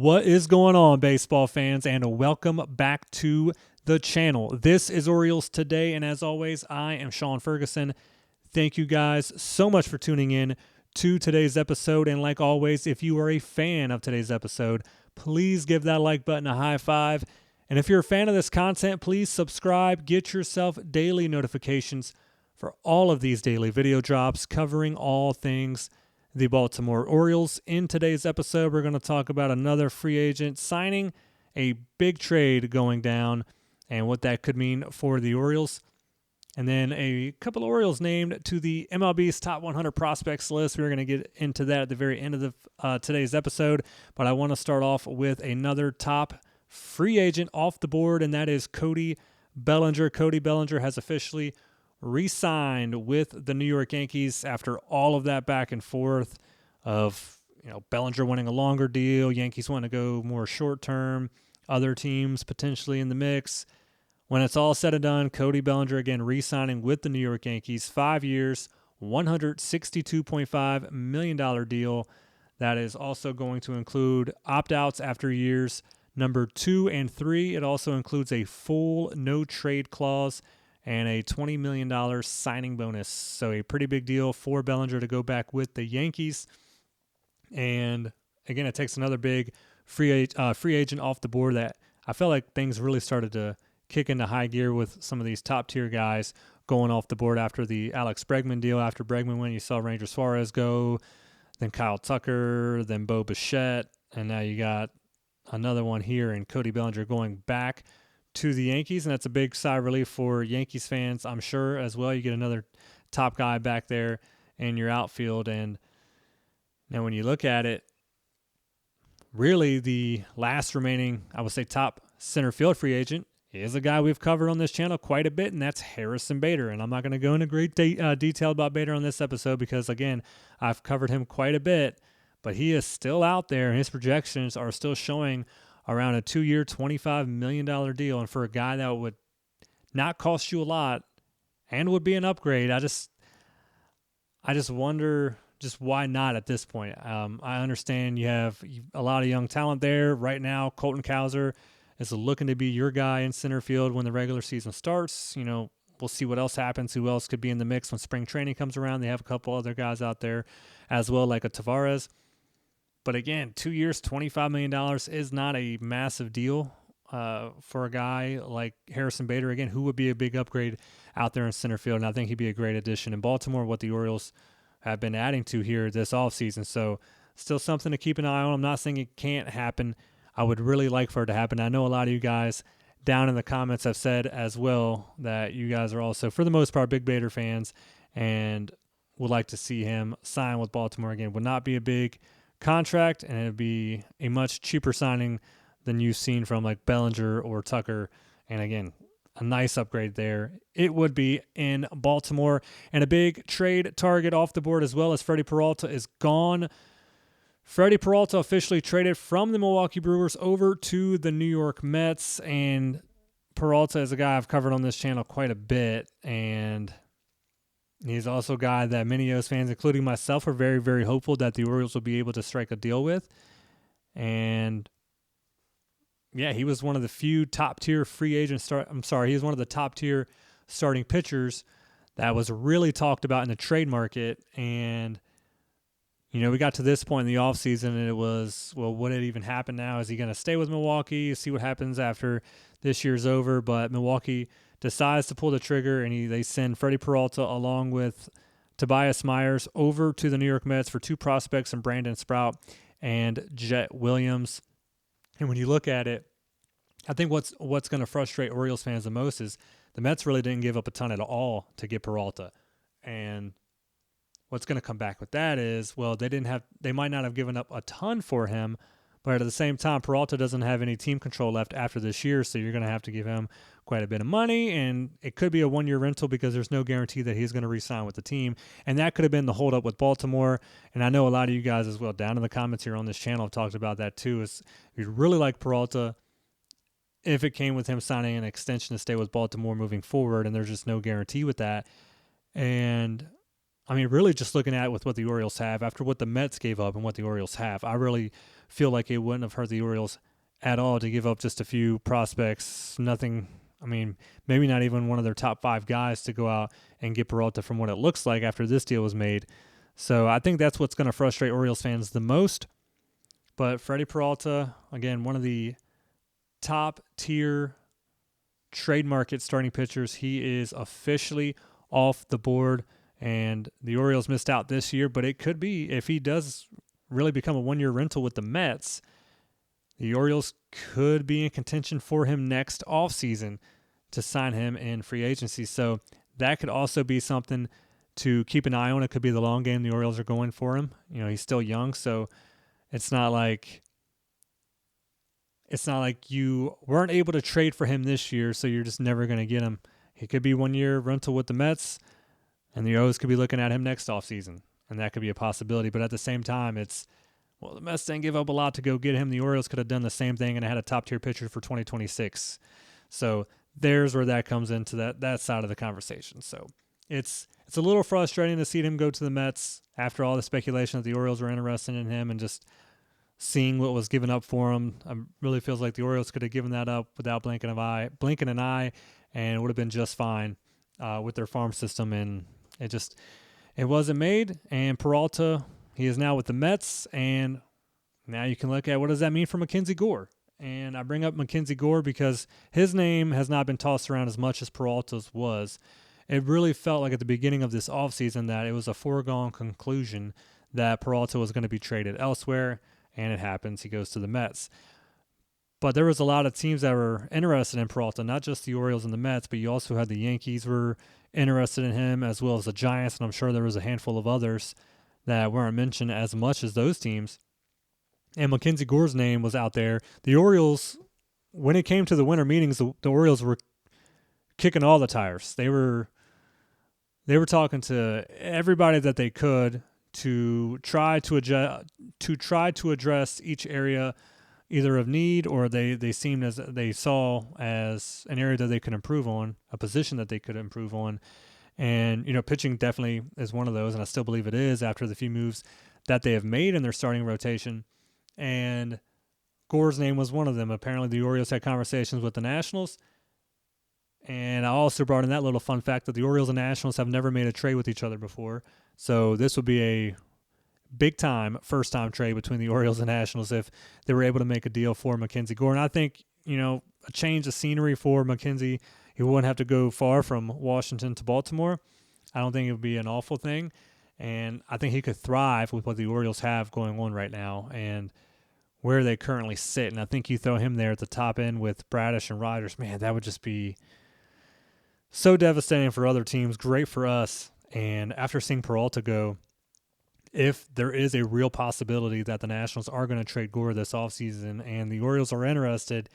What is going on, baseball fans, and welcome back to the channel. This is Orioles Today, and as always, I am Sean Ferguson. Thank you guys so much for tuning in to today's episode, and like always, if you are a fan of today's episode, please give that like button a high five, and if you're a fan of this content, please subscribe, get yourself daily notifications for all of these daily video drops covering all things the Baltimore Orioles. In today's episode, we're going to talk about another free agent signing, a big trade going down, and what that could mean for the Orioles. And then a couple of Orioles named to the MLB's top 100 prospects list. We're going to get into that at the very end of today's episode, but I want to start off with another top free agent off the board, and that is Cody Bellinger. Cody Bellinger has officially re-signed with the New York Yankees after all of that back and forth of, Bellinger wanting a longer deal, Yankees wanting to go more short-term, other teams potentially in the mix. When it's all said and done, Cody Bellinger again re-signing with the New York Yankees, 5 years, $162.5 million deal. That is also going to include opt-outs after years number 2 and 3. It also includes a full no-trade clause and a $20 million signing bonus. So a pretty big deal for Bellinger to go back with the Yankees. And again, it takes another big free agent off the board that I felt like things really started to kick into high gear with some of these top-tier guys going off the board after the Alex Bregman deal. After Bregman went, you saw Ranger Suarez go, then Kyle Tucker, then Bo Bichette, and now you got another one here in Cody Bellinger going back to the Yankees, and that's a big sigh of relief for Yankees fans, I'm sure, as well. You get another top guy back there in your outfield, and now when you look at it, really the last remaining, I would say, top center field free agent is a guy we've covered on this channel quite a bit, and that's Harrison Bader. And I'm not going to go into great detail about Bader on this episode because, again, I've covered him quite a bit, but he is still out there, and his projections are still showing around a 2-year, $25 million deal. And for a guy that would not cost you a lot and would be an upgrade, I just wonder just why not at this point. I understand you have a lot of young talent there. Right now, Colton Cowser is looking to be your guy in center field when the regular season starts. We'll see what else happens, who else could be in the mix when spring training comes around. They have a couple other guys out there as well, like a Tavares. But again, 2 years, $25 million is not a massive deal for a guy like Harrison Bader, again, who would be a big upgrade out there in center field. And I think he'd be a great addition in Baltimore, what the Orioles have been adding to here this offseason. So still something to keep an eye on. I'm not saying it can't happen. I would really like for it to happen. I know a lot of you guys down in the comments have said as well that you guys are also, for the most part, big Bader fans and would like to see him sign with Baltimore again. Would not be a big contract, and it'd be a much cheaper signing than you've seen from like Bellinger or Tucker. And again, a nice upgrade there. It would be in Baltimore. And a big trade target off the board as well as Freddy Peralta is gone. Freddy Peralta officially traded from the Milwaukee Brewers over to the New York Mets. And Peralta is a guy I've covered on this channel quite a bit, and he's also a guy that many O's fans, including myself, are very, very hopeful that the Orioles will be able to strike a deal with. And yeah, he was one of the few top-tier free agent he was one of the top-tier starting pitchers that was really talked about in the trade market. And we got to this point in the offseason, and it was, well, would it even happen now? Is he going to stay with Milwaukee, see what happens after this year's over? But Milwaukee decides to pull the trigger, and they send Freddy Peralta along with Tobias Myers over to the New York Mets for 2 prospects and Brandon Sprout and Jet Williams. And when you look at it, I think what's going to frustrate Orioles fans the most is the Mets really didn't give up a ton at all to get Peralta. And what's going to come back with that is, well, they might not have given up a ton for him, but at the same time, Peralta doesn't have any team control left after this year, so you're going to have to give him quite a bit of money, and it could be a 1-year rental because there's no guarantee that he's going to re-sign with the team, and that could have been the holdup with Baltimore. And I know a lot of you guys as well down in the comments here on this channel have talked about that too, is you'd really like Peralta if it came with him signing an extension to stay with Baltimore moving forward, and there's just no guarantee with that. And I mean, really just looking at it with what the Orioles have, after what the Mets gave up and what the Orioles have, I really feel like it wouldn't have hurt the Orioles at all to give up just a few prospects. Nothing, I mean, maybe not even one of their top 5 guys to go out and get Peralta from what it looks like after this deal was made. So I think that's what's going to frustrate Orioles fans the most. But Freddy Peralta, again, one of the top tier trade market starting pitchers, he is officially off the board. And the Orioles missed out this year, but it could be, if he does really become a one-year rental with the Mets, the Orioles could be in contention for him next offseason to sign him in free agency. So that could also be something to keep an eye on. It could be the long game the Orioles are going for him. You know, he's still young, so it's not like you weren't able to trade for him this year, so you're just never going to get him. He could be 1-year rental with the Mets, and the O's could be looking at him next offseason, and that could be a possibility. But at the same time, the Mets didn't give up a lot to go get him. The Orioles could have done the same thing and had a top-tier pitcher for 2026. So there's where that comes into that side of the conversation. So it's a little frustrating to see him go to the Mets after all the speculation that the Orioles were interested in him, and just seeing what was given up for him. It really feels like the Orioles could have given that up without blinking an eye, and it would have been just fine with their farm system. And it wasn't made. And Peralta, he is now with the Mets, and now you can look at what does that mean for Mackenzie Gore. And I bring up Mackenzie Gore because his name has not been tossed around as much as Peralta's was. It really felt like at the beginning of this offseason that it was a foregone conclusion that Peralta was going to be traded elsewhere, and it happens. He goes to the Mets. But there was a lot of teams that were interested in Peralta, not just the Orioles and the Mets, but you also had the Yankees were interested in him, as well as the Giants, and I'm sure there was a handful of others that weren't mentioned as much as those teams. And Mackenzie Gore's name was out there. The Orioles, when it came to the winter meetings, the Orioles were kicking all the tires. They were talking to everybody that they could to try to address each area either of need, or they saw as an area that they could improve on, a position that they could improve on. And, pitching definitely is one of those, and I still believe it is after the few moves that they have made in their starting rotation. And Gore's name was one of them. Apparently the Orioles had conversations with the Nationals. And I also brought in that little fun fact that the Orioles and Nationals have never made a trade with each other before. So this would be a big-time, first-time trade between the Orioles and Nationals if they were able to make a deal for Mackenzie Gore. And I think, a change of scenery for Mackenzie, he wouldn't have to go far from Washington to Baltimore. I don't think it would be an awful thing. And I think he could thrive with what the Orioles have going on right now and where they currently sit. And I think you throw him there at the top end with Bradish and Rodgers, man, that would just be so devastating for other teams, great for us. And after seeing Peralta go, if there is a real possibility that the Nationals are going to trade Gore this offseason and the Orioles are interested,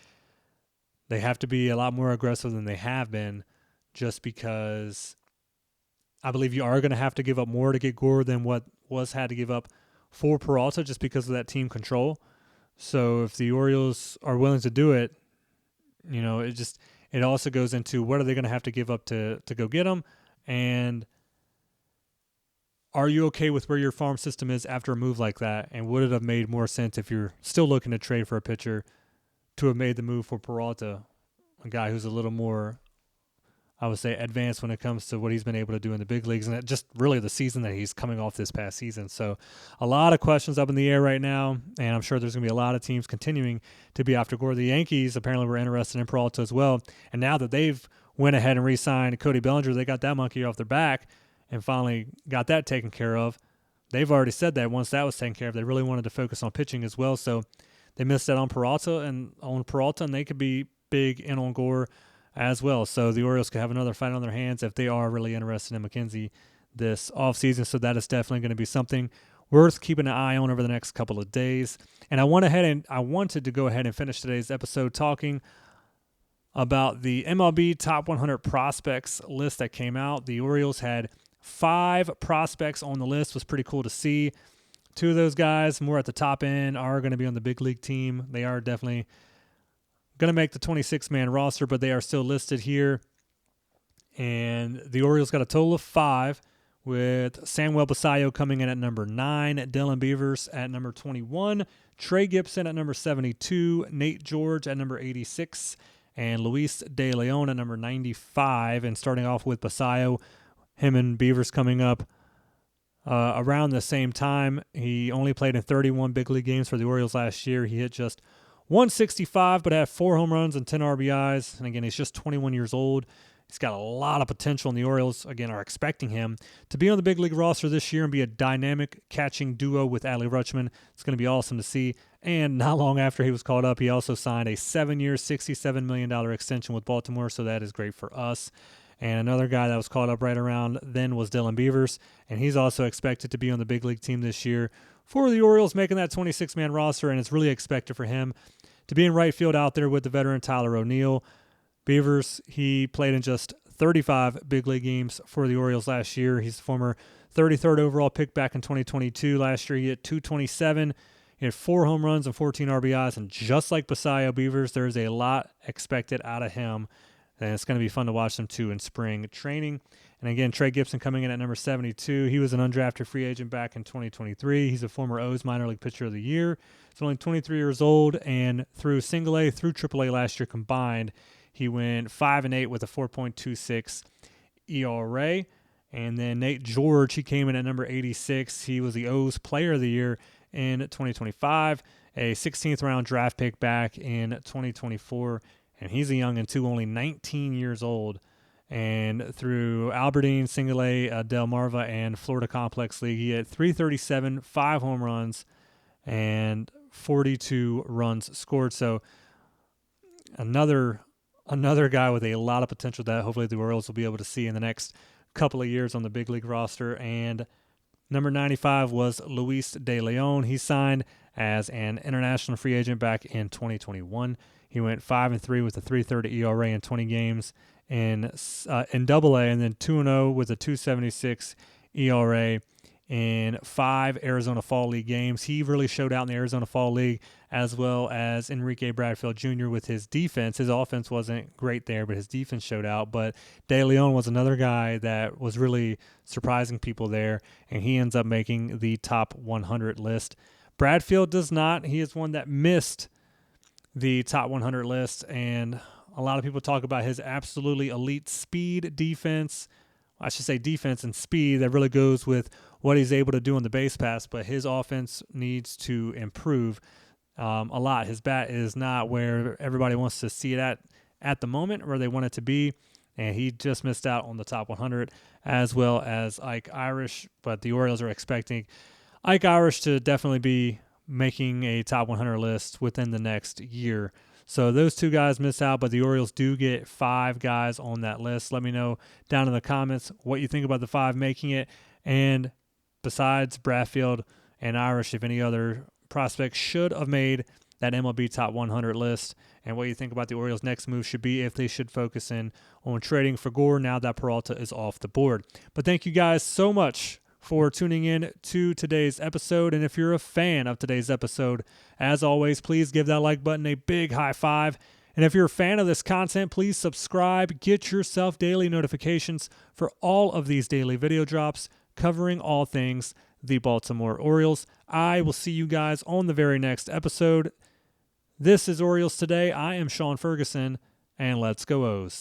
they have to be a lot more aggressive than they have been, just because I believe you are going to have to give up more to get Gore than what was had to give up for Peralta, just because of that team control. So if the Orioles are willing to do it, it also goes into what are they going to have to give up to go get him, and are you okay with where your farm system is after a move like that? And would it have made more sense if you're still looking to trade for a pitcher to have made the move for Peralta, a guy who's a little more, I would say, advanced when it comes to what he's been able to do in the big leagues, and just really the season that he's coming off this past season. So a lot of questions up in the air right now, and I'm sure there's going to be a lot of teams continuing to be after Gore. The Yankees apparently were interested in Peralta as well, and now that they've went ahead and re-signed Cody Bellinger, they got that monkey off their back and finally got that taken care of. They've already said that once that was taken care of, they really wanted to focus on pitching as well. So they missed out on Peralta, and they could be big in on Gore as well. So the Orioles could have another fight on their hands if they are really interested in Mackenzie this offseason. So that is definitely going to be something worth keeping an eye on over the next couple of days. And I wanted to go ahead and finish today's episode talking about the MLB Top 100 Prospects list that came out. The Orioles had 5 prospects on the list. It was pretty cool to see. 2 of those guys, more at the top end, are going to be on the big league team. They are definitely going to make the 26-man roster, but they are still listed here. And the Orioles got a total of 5, with Samuel Basallo coming in at number 9, Dylan Beavers at number 21, Trey Gibson at number 72, Nate George at number 86, and Luis De Leon at number 95. And starting off with Basallo, him and Beavers coming up around the same time. He only played in 31 big league games for the Orioles last year. He hit just 165, but had 4 home runs and 10 RBIs. And again, he's just 21 years old. He's got a lot of potential, and the Orioles, again, are expecting him to be on the big league roster this year and be a dynamic catching duo with Adley Rutschman. It's going to be awesome to see. And not long after he was called up, he also signed a 7-year, $67 million extension with Baltimore, so that is great for us. And another guy that was called up right around then was Dylan Beavers, and he's also expected to be on the big league team this year for the Orioles, making that 26-man roster, and it's really expected for him to be in right field out there with the veteran Tyler O'Neill. Beavers, he played in just 35 big league games for the Orioles last year. He's the former 33rd overall pick back in 2022. Last year, he hit .227. He had 4 home runs and 14 RBIs, and just like Basallo, Beavers, there's a lot expected out of him, and it's going to be fun to watch them too in spring training. And again, Trey Gibson coming in at number 72. He was an undrafted free agent back in 2023. He's a former O's minor league pitcher of the year. He's only 23 years old, and through single A through triple A last year combined, he went 5-8 with a 4.26 ERA. And then Nate George, he came in at number 86. He was the O's player of the year in 2025, a 16th round draft pick back in 2024. And he's a youngin' too, only 19 years old. And through Aberdeen, Single A, Delmarva, and Florida Complex League, he had .337, 5 home runs, and 42 runs scored. So another guy with a lot of potential that hopefully the Orioles will be able to see in the next couple of years on the big league roster. And number 95 was Luis De Leon. He signed as an international free agent back in 2021. He went 5-3 with a .330 ERA in 20 games in Double A, and then 2-0 with a .276 ERA in 5 Arizona Fall League games. He really showed out in the Arizona Fall League, as well as Enrique Bradfield Jr. with his defense. His offense wasn't great there, but his defense showed out. But De Leon was another guy that was really surprising people there, and he ends up making the top 100 list. Bradfield does not. He is one that missed the top 100 list, and a lot of people talk about his absolutely elite speed, defense. I should say defense and speed that really goes with what he's able to do on the base pass, but his offense needs to improve a lot. His bat is not where everybody wants to see it at the moment, where they want it to be, and he just missed out on the top 100, as well as Ike Irish, but the Orioles are expecting Ike Irish to definitely be making a top 100 list within the next year. So those 2 guys miss out, but the Orioles do get 5 guys on that list. Let me know down in the comments what you think about the 5 making it. And besides Bradfield and Irish, if any other prospects should have made that MLB top 100 list, and what you think about the Orioles' next move should be, if they should focus in on trading for Gore now that Peralta is off the board. But thank you guys so much for tuning in to today's episode. And if you're a fan of today's episode, as always, please give that like button a big high five. And if you're a fan of this content, please subscribe. Get yourself daily notifications for all of these daily video drops covering all things the Baltimore Orioles. I will see you guys on the very next episode. This is Orioles Today. I am Sean Ferguson, and let's go O's.